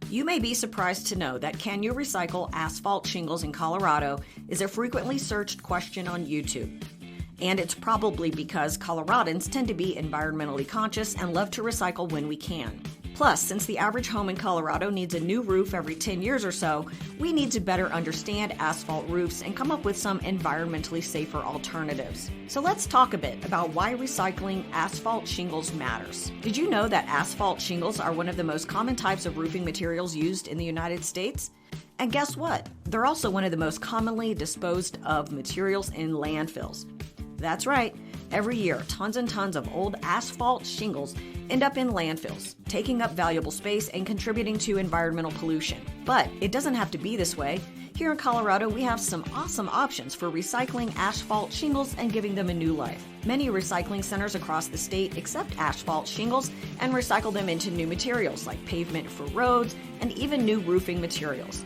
You may be surprised to know that can you recycle asphalt shingles in Colorado is a frequently searched question on YouTube. And it's probably because Coloradans tend to be environmentally conscious and love to recycle when we can. Plus, since the average home in Colorado needs a new roof every 10 years or so, we need to better understand asphalt roofs and come up with some environmentally safer alternatives. So let's talk a bit about why recycling asphalt shingles matters. Did you know that asphalt shingles are one of the most common types of roofing materials used in the United States? And guess what? They're also one of the most commonly disposed of materials in landfills. That's right. Every year, tons and tons of old asphalt shingles end up in landfills, taking up valuable space and contributing to environmental pollution. But it doesn't have to be this way. Here in Colorado, we have some awesome options for recycling asphalt shingles and giving them a new life. Many recycling centers across the state accept asphalt shingles and recycle them into new materials like pavement for roads and even new roofing materials.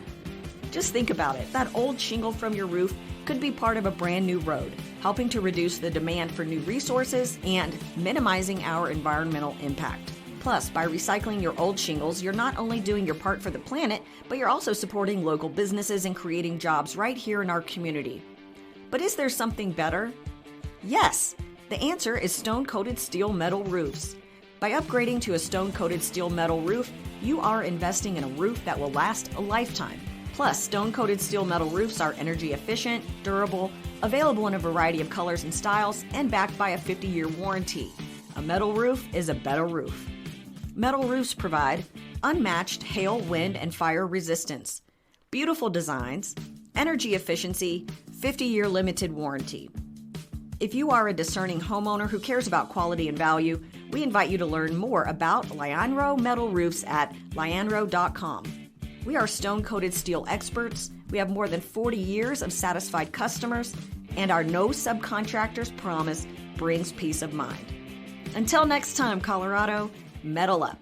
Just think about it. That old shingle from your roof could be part of a brand new road, helping to reduce the demand for new resources and minimizing our environmental impact. Plus, by recycling your old shingles, you're not only doing your part for the planet, but you're also supporting local businesses and creating jobs right here in our community. But is there something better? Yes! The answer is stone-coated steel metal roofs. By upgrading to a stone-coated steel metal roof, you are investing in a roof that will last a lifetime. Plus, stone-coated steel metal roofs are energy efficient, durable, available in a variety of colors and styles, and backed by a 50-year warranty. A metal roof is a better roof. Metal roofs provide unmatched hail, wind, and fire resistance, beautiful designs, energy efficiency, 50-year limited warranty. If you are a discerning homeowner who cares about quality and value, we invite you to learn more about Lianro metal roofs at lianro.com. We are stone-coated steel experts. We have more than 40 years of satisfied customers, and our no subcontractors promise brings peace of mind. Until next time, Colorado, metal up.